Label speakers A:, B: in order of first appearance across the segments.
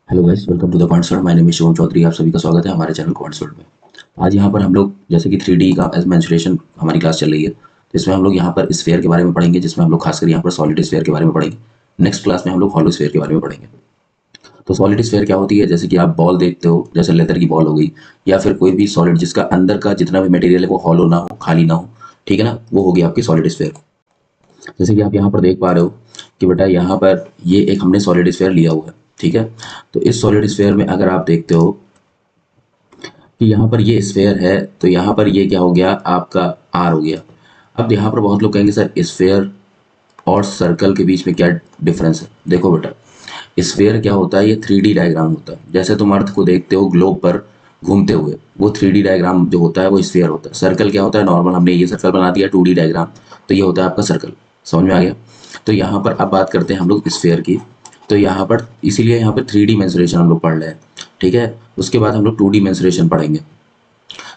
A: Hello guys, welcome to the quants world. My name is Shivam Chaudhary. आप सभी का स्वागत है हमारे चैनल क्वांट्स वर्ल्ड में। आज यहाँ पर हम लोग जैसे कि 3D का मेंसुरेशन हमारी क्लास चल रही है, तो इसमें हम लोग यहाँ पर स्फीयर के बारे में पढ़ेंगे, जिसमें हम लोग खासकर यहाँ पर सॉलिड स्फीयर के बारे में पढ़ेंगे। नेक्स्ट क्लास में हम लोग हॉलो स्फीयर के बारे में पढ़ेंगे। तो सॉलिड स्फीयर क्या होती है, जैसे कि आप बॉल देखते हो, जैसे लेदर की बॉल हो गई, या फिर कोई भी सॉलिड जिसका अंदर का जितना भी मटेरियल है वो हॉलो ना हो, खाली ना हो, ठीक है ना, वो होगी आपकी सॉलिड स्फीयर। जैसे कि आप यहाँ पर देख पा रहे हो कि बेटा यहाँ पर ये एक हमने सॉलिड स्फीयर लिया हुआ है, ठीक है। तो इस सॉलिड स्फीयर में अगर आप देखते हो कि यहाँ पर ये स्फीयर है, तो यहाँ पर ये क्या हो गया, आपका आर हो गया। अब यहाँ पर बहुत लोग कहेंगे सर स्फीयर और सर्कल के बीच में क्या डिफरेंस है। देखो बेटा, स्फीयर क्या होता है, ये 3D डायग्राम होता है। जैसे तुम अर्थ को देखते हो ग्लोब पर घूमते हुए, वो 3D डायग्राम जो होता है वो स्फीयर होता है। सर्कल क्या होता है, नॉर्मल हमने ये सर्कल बना दिया 2D डायग्राम, तो ये होता है आपका सर्कल। समझ में आ गया। तो यहाँ पर अब बात करते हैं हम लोग स्फीयर की। तो यहाँ पर इसीलिए यहाँ पर 3D मेंसुरेशन हम लोग पढ़ रहे हैं, ठीक है। उसके बाद हम लोग 2D मेंसुरेशन पढ़ेंगे।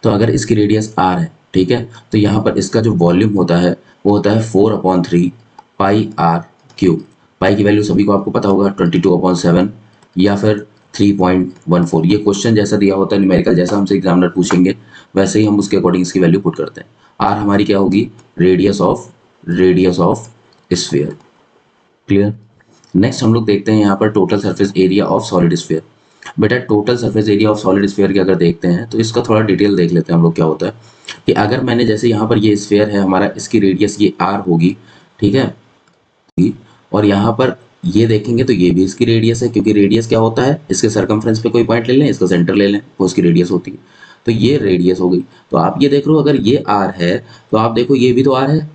A: तो अगर इसकी रेडियस r है, ठीक है, तो यहाँ पर इसका जो वॉल्यूम होता है वो होता है 4/3 पाई आर क्यूब। पाई की वैल्यू सभी को आपको पता होगा 22/7 या फिर 3.14। ये क्वेश्चन जैसा दिया होता है न्यूमेरिकल, जैसा हमसे एग्जामिनर पूछेंगे वैसे ही हम उसके अकॉर्डिंग इसकी वैल्यू पुट करते हैं। आर हमारी क्या होगी, radius of sphere. Clear. Next हम लोग देखते हैं यहाँ पर total surface area of solid sphere. बेटा total surface area of solid sphere की अगर देखते हैं तो इसका थोड़ा डिटेल देख लेते हैं हम लोग। क्या होता है कि अगर मैंने जैसे यहाँ पर ये स्फीयर है हमारा, इसकी रेडियस ये आर होगी, ठीक है, और यहाँ पर ये देखेंगे तो ये भी इसकी रेडियस है, क्योंकि रेडियस क्या होता है, इसके सरकमफ्रेंस पे कोई पॉइंट ले लें, इसका सेंटर ले लें, वो इसकी रेडियस होती है। तो ये रेडियस हो गई। तो आप ये देख रहे हो, अगर ये आर है तो आप देखो ये भी तो आर है,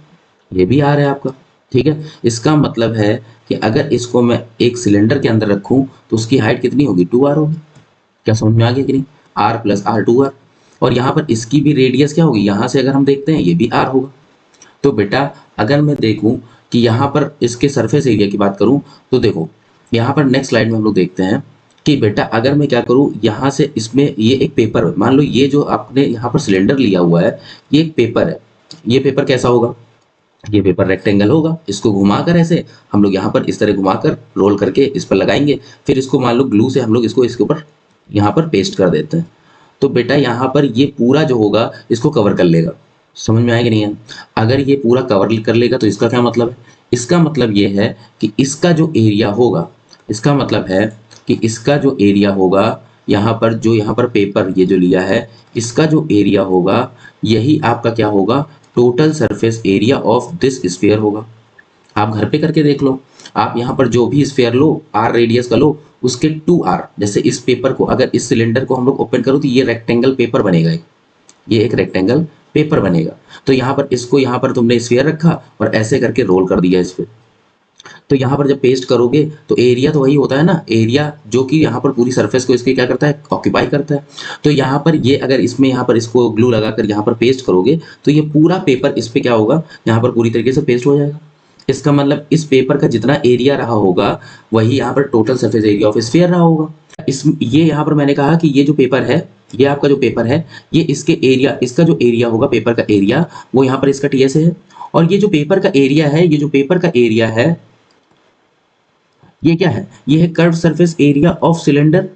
A: ये भी आर है आपका, ठीक है। इसका मतलब है कि अगर इसको मैं एक सिलेंडर के अंदर रखूं तो उसकी हाइट कितनी होगी, 2r होगी। क्या समझ में आ गया कि नहीं, r प्लस आर 2r। और यहाँ पर इसकी भी रेडियस क्या होगी, यहाँ से अगर हम देखते हैं ये भी r होगा। तो बेटा अगर मैं देखूं कि यहाँ पर इसके सरफेस एरिया की बात करूं, तो देखो यहाँ पर नेक्स्ट स्लाइड में हम लोग देखते हैं कि बेटा अगर मैं क्या करूं, यहाँ से इसमें ये एक पेपर, मान लो ये जो आपने यहाँ पर सिलेंडर लिया हुआ है ये एक पेपर है। ये पेपर कैसा होगा, ये पेपर रेक्टेंगल होगा। इसको घुमाकर ऐसे हम लोग यहाँ पर इस तरह घुमाकर रोल करके इस पर लगाएंगे, फिर इसको मान लो ग्लू से हम लोग इसको इसके ऊपर यहाँ पर पेस्ट कर देते हैं। तो बेटा यहाँ पर ये पूरा जो होगा इसको कवर कर लेगा। समझ में आएगा नहीं है। अगर ये पूरा कवर कर लेगा तो इसका क्या मतलब है, इसका मतलब ये है कि इसका जो एरिया होगा, इसका मतलब है कि इसका जो एरिया होगा यहाँ पर, जो यहाँ पर पेपर ये जो लिया है, इसका जो एरिया होगा यही आपका क्या होगा, total surface area of this sphere होगा। आप घर पे करके देख लो। आप यहाँ पर जो भी स्फीयर लो, आर रेडियस का लो, उसके 2r, जैसे इस पेपर को, अगर इस सिलेंडर को हम लोग ओपन करो तो ये रेक्टेंगल पेपर बनेगा, ये एक रेक्टेंगल पेपर बनेगा। तो यहाँ पर इसको, यहाँ पर तुमने स्फीयर रखा और ऐसे करके रोल कर दिया इस पे। तो यहाँ पर जब पेस्ट करोगे तो एरिया तो वही होता है ना, एरिया जो कि यहाँ पर पूरी सरफेस को इसके क्या करता है, ऑक्यूपाई करता है। तो यहाँ पर ये अगर इसमें यहाँ पर इसको ग्लू लगाकर यहाँ पर पेस्ट करोगे तो ये पूरा पेपर इस पे क्या होगा, यहाँ पर पूरी तरीके से पेस्ट हो जाएगा। इसका मतलब इस पेपर का जितना एरिया रहा होगा वही यहाँ पर total surface area of sphere रहा होगा। इस ये यहाँ पर मैंने कहा कि ये जो पेपर है, ये आपका जो पेपर है, ये इसके एरिया, इसका जो एरिया होगा पेपर का एरिया, वो यहाँ पर इसका टीएस है। और ये जो पेपर का एरिया है, ये जो पेपर का एरिया है ये क्या है, ये है curve surface area of cylinder.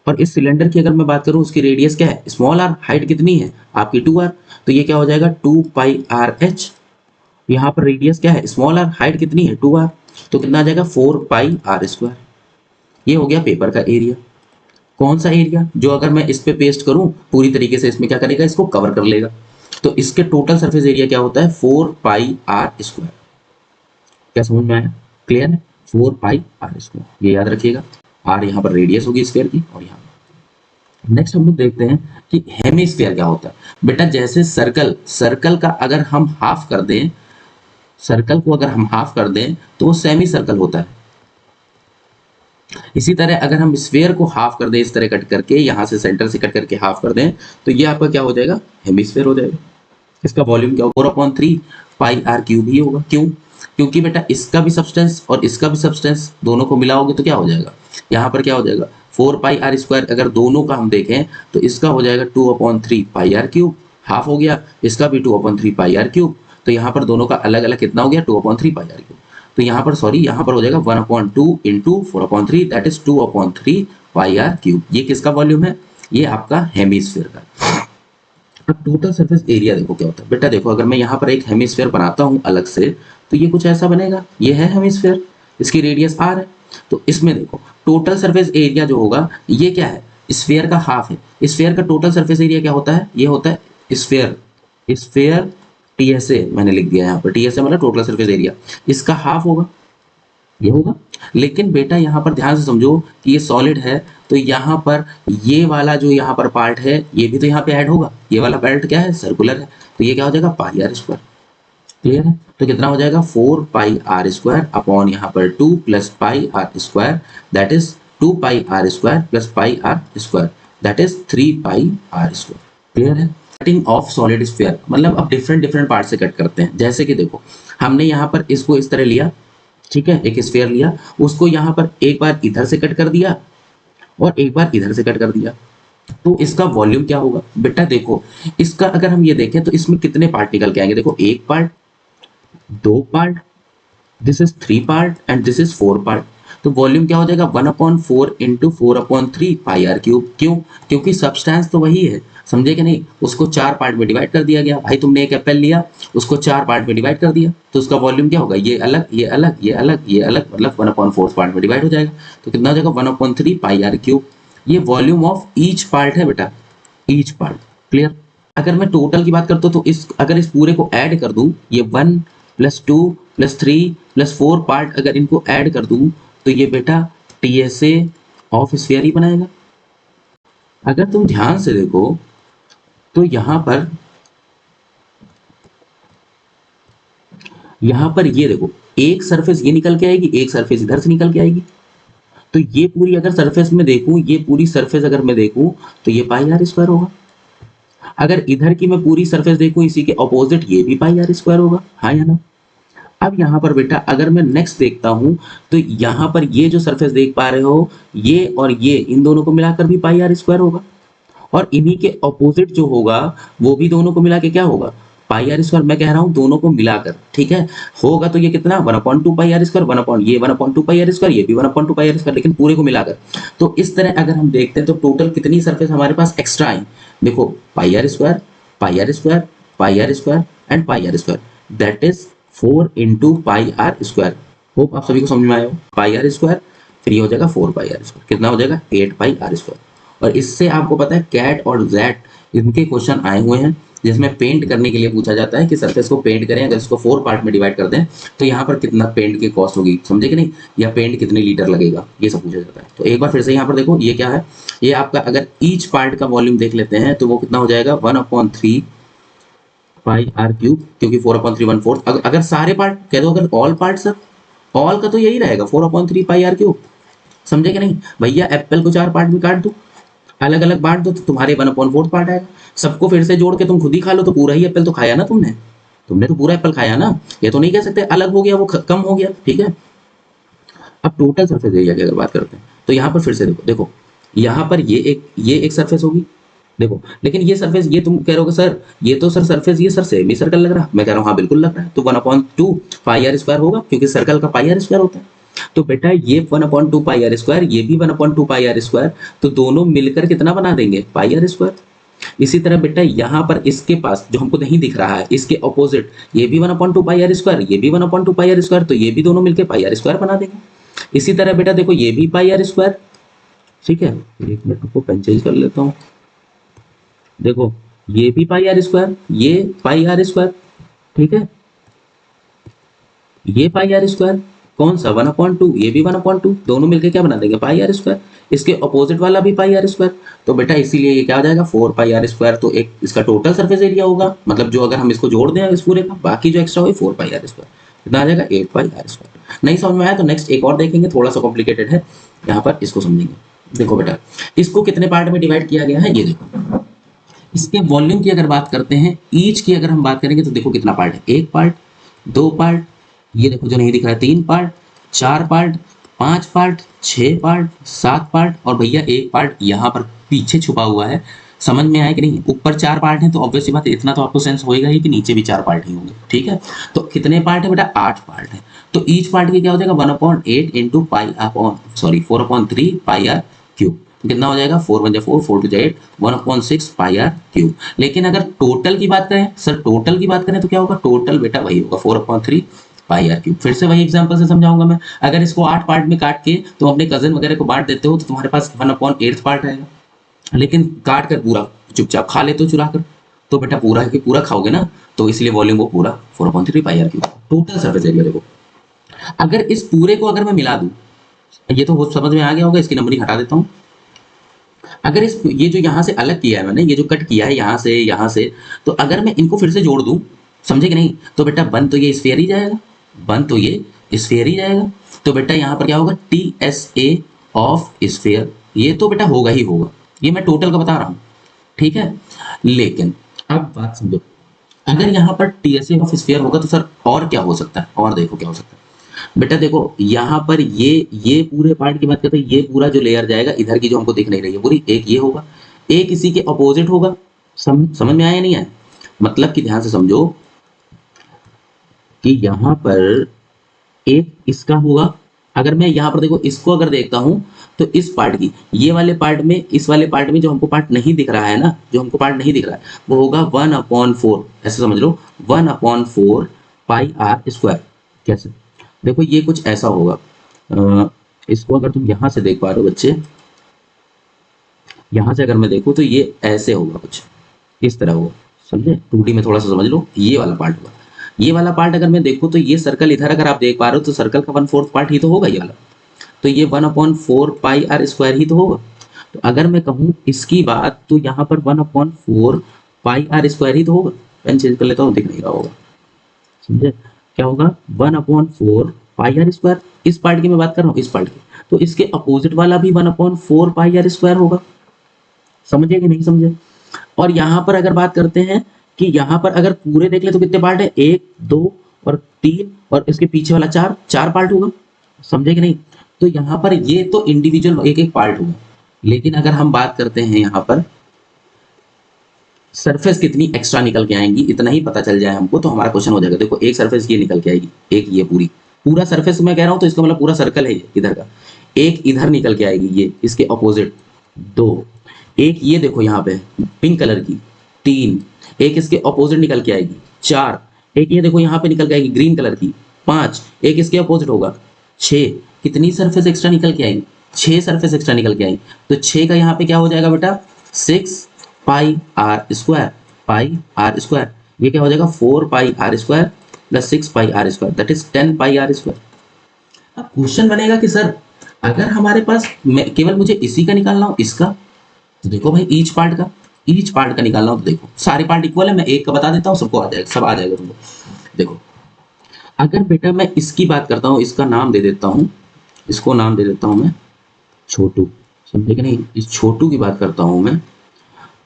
A: और इस सिलेंडर की अगर मैं बात करूं, उसकी रेडियस क्या है, स्मॉल आर, हाइट कितनी है आपकी 2r, तो ये क्या हो जाएगा 2πrh। यहाँ पर रेडियस क्या है, स्मॉल आर, हाइट कितनी है 2r, तो कितना आ जाएगा 4πr²। ये हो गया पेपर का एरिया। कौन सा एरिया, जो अगर मैं इस पे पेस्ट करूं पूरी तरीके से इसमें क्या करेगा, इसको कवर कर लेगा। तो इसके टोटल सरफेस एरिया क्या होता है, 4πr²। क्या समझ में आया, क्लियर है, 4πr², ये याद रखिएगा। आर यहाँ पर रेडियस होगी स्फीयर की। और यहाँ नेक्स्ट हम लोग देखते हैं कि हेमिस्फीयर क्या होता है। बेटा जैसे सर्कल का अगर हम हाफ कर दें, सर्कल को अगर हम हाफ कर दें तो वो सेमी सर्कल होता है। इसी तरह अगर हम स्फीयर को हाफ कर दें, इस तरह कट करके, यहाँ से सेंटर से कट करके हाफ कर दें, तो ये आपका क्या हो जाएगा, हेमिस्फीयर हो जाएगा। इसका वॉल्यूम क्या होगा, 4/3 πr³ ही होगा। क्यों, क्योंकि बेटा इसका भी सब्सटेंस और इसका भी सब्सटेंस दोनों को मिलाओगे तो क्या हो जाएगा, यहाँ पर क्या हो जाएगा 4πr²। अगर दोनों का हम देखें तो इसका हो जाएगा 2/3 πr³, हाफ हो गया, इसका भी 2/3 πr³। तो यहाँ पर दोनों का अलग अलग कितना हो गया, 2/3 πr³। तो यहाँ पर सॉरी यहाँ पर हो जाएगा 1/2 into 4/3 that is 2/3 pi r cube. ये किसका वॉल्यूम है? ये आपका हेमिस्फीयर का। अब टोटल सरफेस एरिया देखो क्या होता है बेटा। देखो अगर मैं यहाँ पर एक हेमिस्फीयर बनाता हूँ अलग से, तो ये कुछ ऐसा बनेगा। ये है हेमिस्फीयर, इसकी रेडियस आर है। तो इसमें देखो टोटल सरफेस एरिया जो होगा ये क्या है? स्फीयर का हाफ है। स्फीयर का टोटल सरफेस एरिया क्या होता है? ये होता है स्फीयर, स्फीयर टीएसए मैंने लिख दिया यहाँ पर। टीएसए मतलब टोटल सरफेस एरिया, इसका हाफ होगा, ये होगा। लेकिन बेटा यहाँ पर ध्यान से समझो कि ये सॉलिड है, तो यहाँ पर ये वाला जो यहाँ पर पार्ट है ये भी तो यहाँ पे ऐड होगा। ये वाला पार्ट क्या है? सर्कुलर है, तो ये क्या हो जाएगा? पाई आर स्क्वायर। क्लियर है? तो कितना हो जाएगा? 4 पाई आर स्क्वायर अपॉन यहाँ पर 2 plus pi r square that is 2 pi r square plus pi r square that is 3 pi r square. Clear है? कटिंग ऑफ सॉलिड स्फीयर मतलब अब डिफरेंट डिफरेंट पार्ट से कट करते हैं। जैसे कि देखो हमने यहाँ पर इसको इस तरह लिया, ठीक है, एक स्फीयर लिया, उसको यहाँ पर एक बार इधर से कट कर दिया और एक बार इधर से कट कर दिया, तो इसका वॉल्यूम क्या होगा बेटा? देखो इसका अगर हम ये देखें तो इसमें कितने पार्ट निकल के आएंगे? देखो एक पार्ट, दो part, this is 3 part and this is 4 part. तो वॉल्यूम क्या हो जाएगा? 1/4 इंटू 4/3 पाई आर क्यूब। क्यों? क्योंकि सब्सटेंस तो वही है, समझे कि नहीं? उसको 4 पार्ट में डिवाइड कर दिया गया। भाई तुमने एक एप्पल लिया, उसको 4 पार्ट में डिवाइड कर दिया, तो उसका वॉल्यूम क्या होगा? ये अलग, ये अलग, ये अलग, ये अलग, मतलब 1/4 पार्ट में डिवाइड हो जाएगा। तो कितना हो जाएगा? 1/3 पाई आर क्यूब। ये वॉल्यूम ऑफ ईच पार्ट है बेटा, ईच पार्ट। क्लियर? अगर मैं टोटल की बात करता हूँ तो इस अगर इस पूरे को ऐड कर दूं, ये 1 प्लस 2 प्लस 3 प्लस 4 पार्ट अगर इनको ऐड कर दूं, तो ये बेटा टीएसए ऑफ स्फीयर ही बनाएगा। अगर तुम ध्यान से देखो तो यहां पर ये देखो एक सरफेस ये निकल के आएगी, एक सरफेस इधर से निकल के आएगी। तो ये पूरी अगर सरफेस में देखूं, ये पूरी सरफेस अगर मैं देखूं तो ये पाई आर स्क्वायर होगा। अगर इधर की मैं पूरी सरफेस देखूं इसी के ऑपोजिट, ये भी पाई आर स्क्वायर होगा। हाँ या ना? अब यहाँ पर बेटा अगर मैं नेक्स्ट देखता हूं तो यहाँ पर ये जो सरफेस देख पा रहे हो, ये और ये इन दोनों को मिलाकर भी पाई आर स्क्वायर होगा, और इन्हीं के ऑपोजिट जो होगा वो भी दोनों को मिला के क्या होगा? पाई आर स्क्वायर। मैं कह रहा हूँ दोनों को मिलाकर, ठीक है, होगा तो ये कितना? 1/2 pi r square, 1/2 pi r square, ये भी 1/2 पाई आर स्क्वायर, लेकिन पूरे को मिलाकर। तो इस तरह अगर हम देखते हैं तो टोटल कितनी सरफेस हमारे पास एक्स्ट्रा आई? देखो pi r square, pi r square, pi r square and pi r square, that is 4 into pi r square. Hope आप सभी को समझ में आया हो। पाई आर स्क्वायर, फिर ये हो जाएगा 4 पाई आर स्क्वायर, कितना हो जाएगा? 8 पाई आर स्क्वायर। और इससे आपको पता है कैट और जैट इनके क्वेश्चन आए हुए हैं, जिसमें पेंट करने के लिए पूछा जाता है कि सरफेस को पेंट करें, अगर इसको 4 पार्ट में डिवाइड कर दें तो यहाँ पर कितना पेंट की कॉस्ट होगी, समझे कि नहीं? या पेंट कितने लीटर लगेगा, ये सब पूछा जाता है। तो एक बार फिर से यहाँ पर देखो ये क्या है? ये आपका अगर ईच पार्ट का वॉल्यूम देख लेते हैं तो वो कितना हो जाएगा? 1/3 पाई आर क्यूब, क्योंकि 4/3 1/4। अगर सारे पार्ट कह दो, अगर ऑल पार्ट सर, ऑल का तो यही रहेगा 4/3 पाई आर क्यूब, समझे कि नहीं? भैया एप्पल को 4 पार्ट में काट दो, अलग अलग बांट दो, तो तुम्हारे 1/4 पार्ट आएगा। सबको फिर से जोड़ के तुम खुद ही खा लो, तो पूरा ही एप्पल तो खाया ना तुमने, तुमने तो पूरा एप्पल खाया ना। ये तो नहीं कह सकते अलग हो गया वो कम हो गया, ठीक है। अब टोटल सरफेस एरिया की अगर बात करते हैं तो यहाँ पर फिर से देखो, देखो यहाँ पर ये एक सरफेस होगी, देखो। लेकिन ये सरफेस, ये तुम कह रहे हो सर ये तो सर सरफेस ये सर सेमी सर्कल लग रहा है। मैं कह रहा हूँ हाँ बिल्कुल लग रहा है। तो 1/2 पाई आर स्क्वायर होगा, क्योंकि सर्कल का पाई आर स्क्वायर होता है। तो बेटा ये 1/2 पाई आर स्क्वायर, ये भी 1/2 पाई आर स्क्वायर, तो दोनों मिलकर कितना बना देंगे? पाई आर स्क्वायर। इसी तरह बेटा यहाँ पर इसके पास जो हमको नहीं दिख रहा है, इसके ऑपोजिट ये भी 1/2 पाई आर स्क्वायर, ये भी 1/2 पाई आर स्क्वायर, तो ये भी दोनों मिलकर पाई आर स्क्वायर बना देंगे। इसी तरह बेटा देखो ये भी पाई आर स्क्वायर, ठीक है। एक मिनट को पेन चेंज कर लेता हूँ। देखो ये भी पाई आर स्क्वायर, ये पाई आर स्क्वायर, ठीक है। ये पाई आर स्क्वायर कौन सा? 1/2, ये भी 1/2, दोनों मिलके क्या बना देंगे? पाई आर स्क्वायर। इसके ऑपोजिट वाला भी पाई आर स्क्वायर। तो बेटा इसीलिए ये क्या हो जाएगा? 4 पाई आर स्क्वायर। तो एक इसका टोटल सरफेस एरिया होगा, मतलब जो अगर हम इसको जोड़ दें इस पूरे का, बाकी जो एक्स्ट्रा हो 4 पाई आर स्क्वायर, कितना आ जाएगा? 8 पाई आर स्क्वायर। नहीं समझ में आया तो नेक्स्ट एक और देखेंगे, थोड़ा सा कॉम्प्लिकेटेड है, यहाँ पर इसको समझेंगे। देखो बेटा इसको कितने पार्ट में डिवाइड किया गया है, ये देखो। इसके वॉल्यूम की अगर बात करते हैं, ईच की अगर हम बात करेंगे तो देखो कितना पार्ट है? 1 पार्ट, 2 पार्ट, ये देखो जो नहीं दिख रहा है 3 part, 4 part, 5 part, 6 part, 7 part, और भैया 1 पार्ट यहाँ पर पीछे छुपा हुआ है, समझ में आया कि नहीं? ऊपर 4 पार्ट हैं तो ऑब्वियस सी बात है इतना तो आपको सेंस होएगा ही कि नीचे भी 4 पार्ट ही होंगे, ठीक है? तो कितने पार्ट है बेटा? 8 पार्ट है। तो ईच पार्ट की क्या हो जाएगा 1/8 into pi upon sorry 4/3 pi r cube. तो कितना हो जाएगा 4 1 4 4 2 8 1/6 पाई आर क्यूब। लेकिन अगर टोटल की बात करें सर, टोटल की बात करें तो क्या होगा? टोटल बेटा वही होगा 4/3 पाई आर क्यूब। फिर से वही एग्जांपल से समझाऊंगा मैं। अगर इसको 8 पार्ट में काट के तुम अपने कजन वगैरह को बांट देते हो तो तुम्हारे पास 1/8 पार्ट आएगा, लेकिन काट कर पूरा चुपचाप खा लेते हो चुरा कर, तो बेटा पूरा है कि पूरा खाओगे ना, तो इसलिए वॉल्यूम वो पूरा 4/3 pi r cube. Total surface area देखो, अगर इस पूरे को अगर मैं मिला दूं, ये तो वो समझ में आ गया होगा, इसकी नंबरिंग हटा देता हूं। अगर इस ये जो यहाँ से अलग किया है मैंने, ये जो कट किया है यहाँ से, तो अगर मैं इनको फिर से जोड़ दूं, समझे कि नहीं? तो बेटा बन तो ये स्फीयर ही जाएगा, बन तो ये स्फीयर ही जाएगा। तो बेटा यहाँ पर क्या होगा? T S A of sphere, ये तो बेटा होगा ही होगा, ये मैं टोटल का बता रहा हूँ, ठीक है? लेकिन अब बात समझो, अगर यहाँ पर T S A of sphere होगा तो सर और क्या हो सकता है? और देखो क्या हो सकता है बेटा, देखो यहाँ पर ये पूरे पार्ट की बात करते हैं, ये पूरा जो लेयर जाएगा इधर की जो हमको दिख नहीं रही है पूरी, एक ये होगा, एक इसी के अपोजिट होगा। समझ में आया या नहीं आया? मतलब कि ध्यान से समझो कि यहाँ पर एक इसका होगा। अगर मैं यहाँ पर देखो इसको अगर देखता हूँ तो इस पार्ट की ये वाले पार्ट में, इस वाले पार्ट में जो हमको पार्ट नहीं दिख रहा है ना, जो हमको पार्ट नहीं दिख रहा है वो होगा 1/4, ऐसे समझ लो 1/4 पाई आर स्क्वायर। कैसे? देखो ये कुछ ऐसा होगा, इसको अगर तुम यहाँ से देख पा रहे हो बच्चे, यहाँ से अगर मैं देखूँ तो ये ऐसे होगा, कुछ इस तरह होगा, समझे? 2D में थोड़ा सा समझ लो, ये वाला पार्ट होगा। ये वाला पार्ट अगर मैं देखूँ तो ये सर्कल इधर अगर आप देख पा रहे हो तो सर्कल का 1/4 पार्ट ही तो होगा ये वाला, तो ये 1/4 पाई आर स्क्वायर ही तो होगा। तो अगर मैं कहूँ इसकी बात तो यहाँ पर 1/4 पाई आर स्क्वायर ही तो होगा। पेन चेंज कर लेता हूँ, दिख नहीं रहा होगा, समझे? क्या होगा 1/4 पाई आर स्क्वायर। इस पार्ट की मैं बात कर रहा हूँ, इस पार्ट की, तो इसके अपोजिट वाला भी 1/4 पाई आर स्क्वायर होगा। समझे कि नहीं समझे? और यहाँ पर अगर बात करते हैं कि यहाँ पर अगर पूरे देख ले तो कितने पार्ट है? 1 2 और 3 और इसके पीछे वाला 4 पार्ट होगा। समझे कि नहीं? तो यहाँ पर ये तो इंडिविजुअल एक एक पार्ट होगा, लेकिन अगर हम बात करते हैं यहाँ पर सरफेस कितनी एक्स्ट्रा निकल के आएंगी, इतना ही पता चल जाए हमको तो हमारा क्वेश्चन हो जाएगा। देखो एक सरफेस ये निकल के आएगी, एक ये पूरा सरफेस मैं कह रहा हूँ तो इसका मतलब पूरा सर्कल है ये इधर का। एक इधर निकल के आएगी ये इसके अपोजिट 2, एक ये देखो यहाँ पे पिंक कलर की 3, एक इसके अपोजिट निकल के आएगी 4, एक ये देखो यहाँ पे निकल के आएगी ग्रीन कलर की 5, एक इसके अपोजिट होगा 6। कितनी सरफेस एक्स्ट्रा निकल के आएगी? 6 सरफेस एक्स्ट्रा निकल के आएगी। तो 6 का यहाँ पे क्या हो जाएगा बेटा? 6 pi r square, pi r square. ये क्या हो जाएगा? 4 pi r square plus 6 pi r square, that is 10 pi r square. अब क्वेश्चन बनेगा कि सर अगर हमारे पास केवल मुझे इसी का निकालना हो, इसका, तो देखो भाई ईच पार्ट का निकालना हो तो देखो सारे पार्ट इक्वल है, मैं एक का बता देता हूँ, सबको आ जाएगा, सब आ जाएगा तुमको। देखो अगर बेटा मैं इसकी बात करता हूँ, इसका नाम दे देता हूँ, इसको नाम दे देता हूँ मैं छोटू, समझे कि नहीं? इस छोटू की बात करता हूँ मैं,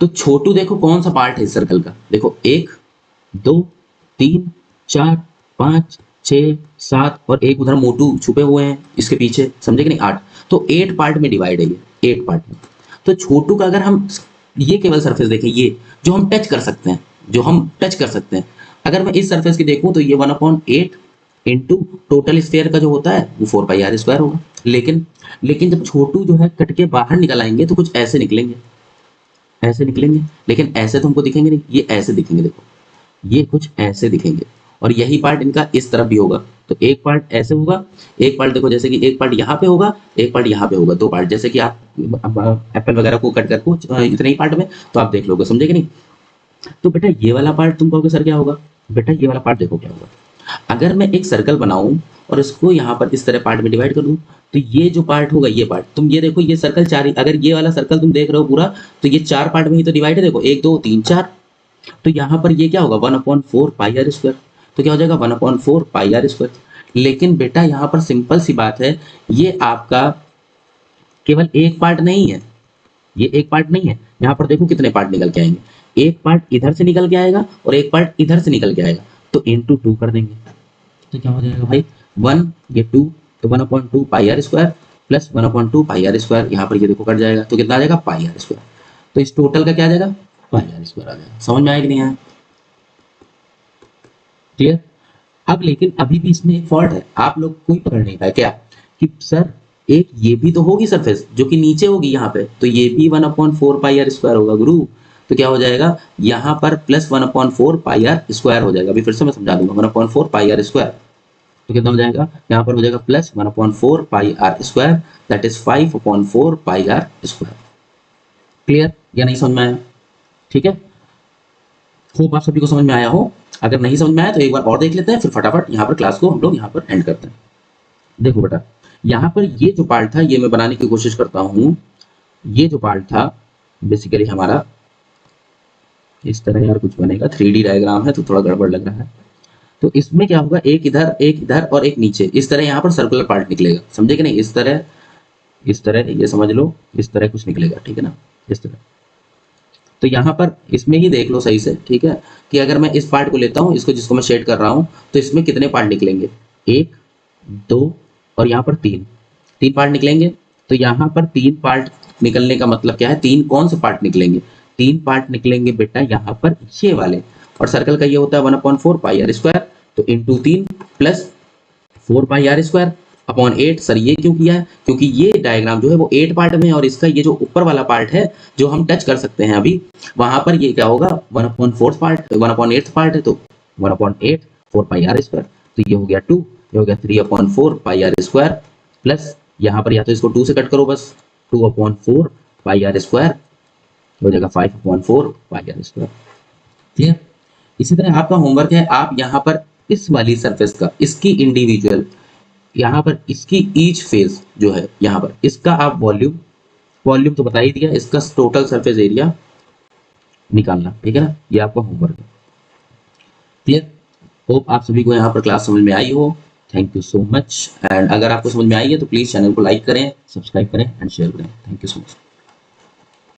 A: तो छोटू देखो कौन सा पार्ट है इस सर्कल का? देखो 1 2 3 4 5 6 7 और एक उधर मोटू छुपे हुए हैं इसके पीछे, समझे कि नहीं? 8, तो 8 पार्ट में डिवाइड है ये, 8 पार्ट में। तो छोटू का अगर हम ये केवल सरफेस देखें, ये जो हम टच कर सकते हैं, अगर मैं इस सरफेस की देखूं तो ये 1/8 इंटू टोटल स्फीयर का जो होता है वो 4 पाई आर स्क्वायर होगा। लेकिन जब छोटू जो है कट के बाहर निकल आएंगे तो कुछ ऐसे निकलेंगे, लेकिन ऐसे तो हमको दिखेंगे नहीं, ये ऐसे दिखेंगे। देखो ये कुछ ऐसे दिखेंगे और यही पार्ट इनका इस तरफ भी होगा। तो एक पार्ट ऐसे होगा, एक पार्ट देखो जैसे कि एक पार्ट यहाँ पे होगा, एक पार्ट यहाँ पे होगा, 2 पार्ट, जैसे कि आप एप्पल वगैरह को कट करके इतने ही पार्ट में तो आप देख लोगे, समझे कि नहीं? तो बेटा ये वाला पार्ट तुम कहोगे सर क्या होगा? बेटा ये वाला पार्ट देखो क्या होगा। अगर मैं एक सर्कल बनाऊं और इसको यहाँ पर इस तरह पार्ट में डिवाइड कर दूं, तो ये जो पार्ट होगा, ये पार्ट, तुम ये देखो ये सर्कल 4, अगर ये वाला सर्कल तुम देख रहे हो पूरा, तो ये 4 पार्ट में ही तो डिवाइड है। देखो 1 2 3 4, तो यहाँ पर ये क्या होगा? 1/4 पाई आर स्क्वायर। तो क्या हो जाएगा? 1/4 पाई आर स्क्वायर। लेकिन बेटा यहाँ पर सिंपल सी बात है, ये आपका केवल एक पार्ट नहीं है, ये एक पार्ट नहीं है। यहाँ पर देखो कितने पार्ट निकल के आएंगे, एक पार्ट इधर से निकल के आएगा और एक पार्ट इधर से निकल के आएगा, तो इंटू 2 कर देंगे, तो क्या हो जाएगा भाई? 1 ये 2, तो 1/2 pi r square plus 1/2 pi r square, यहाँ पर ये देखो कट जाएगा, तो कितना आ जाएगा? पाई आर स्क्वायर। तो इस टोटल का क्या आ जाएगा, पाई आर स्क्वायर आ जाएगा। समझ में आया कि नहीं आया? क्लियर? अब लेकिन अभी भी इसमें एक फॉल्ट है, आप लोग कोई पकड़ नहीं पाए क्या, कि सर एक ये भी तो होगी सरफेस जो कि नीचे होगी यहाँ पे, तो ये भी 1/4 पाई आर स्क्वायर होगा गुरु। तो क्या हो जाएगा यहाँ पर प्लस 1/4 पाई आर स्क्वायर हो जाएगा। अभी फिर से मैं समझा दूंगा, 1/4 पाई आर स्क्वायर, तो कितना हो जाएगा यहाँ पर हो जाएगा plus 1/4 pi r square, that is 5/4 pi r square. Clear या नहीं समझ में आया? ठीक है, होप आप सभी को समझ में आया हो। अगर नहीं समझ में आया तो एक बार और देख लेते हैं, फिर फटाफट यहाँ पर क्लास को हम लोग यहाँ पर एंड करते हैं। देखो बेटा, यहाँ पर ये जो पार्ट था ये मैं बनाने की कोशिश करता हूँ। ये जो पार्ट था बेसिकली हमारा इस तरह यार कुछ बनेगा, 3D डायग्राम है तो थोड़ा गड़बड़ लग रहा है। तो इसमें क्या होगा, एक इधर और एक नीचे, इस तरह यहाँ पर सर्कुलर पार्ट निकलेगा, समझे कि नहीं? इस तरह ये समझ लो, इस तरह कुछ निकलेगा, ठीक है ना, इस तरह। तो यहाँ पर इसमें ही देख लो सही से, ठीक है, कि अगर मैं इस पार्ट को लेता हूँ, इसको जिसको मैं शेड कर रहा हूँ, तो इसमें कितने पार्ट निकलेंगे, 1 2 और यहाँ पर 3 पार्ट निकलेंगे। तो यहाँ पर 3 पार्ट निकलने का मतलब क्या है, 3 कौन से पार्ट निकलेंगे, 3 पार्ट निकलेंगे बेटा यहाँ पर ये वाले, और सर्कल का ये होता है 1/4 पाई आर स्क्वायर, तो into 3 plus 4 pi r square upon 8। Sir ये क्यों किया है, क्योंकि ये डायग्राम जो है वो 8 पार्ट में है, और इसका ये जो ऊपर वाला पार्ट है जो हम टच कर सकते हैं अभी, वहां पर ये क्या होगा 1/4 पार्ट, 1/8 पार्ट है, तो 1/8 4 पाई आर स्क्वायर, तो ये हो गया 2, ये हो गया 3/4 पाई आर स्क्वायर, प्लस यहाँ पर या तो इसको 2 से कट करो बस, 2/4 पाई आर स्क्वायर हो जाएगा 5/4 पाई आर स्क्वायर। क्लियर? इसी तरह आपका होमवर्क है, आप यहाँ पर इस वाली सरफेस का, इसकी इंडिविजुअल, यहाँ पर इसकी ईच फेज जो है यहाँ पर, इसका आप वॉल्यूम तो बता ही दिया, इसका टोटल सरफेस एरिया निकालना, ठीक है ना, ये आपका होमवर्क है। क्लियर? होप आप सभी को यहाँ पर क्लास समझ में आई हो। Thank you so much, and अगर आपको समझ में आई है तो प्लीज़ चैनल को लाइक करें, सब्सक्राइब करें एंड शेयर करें। Thank you so much.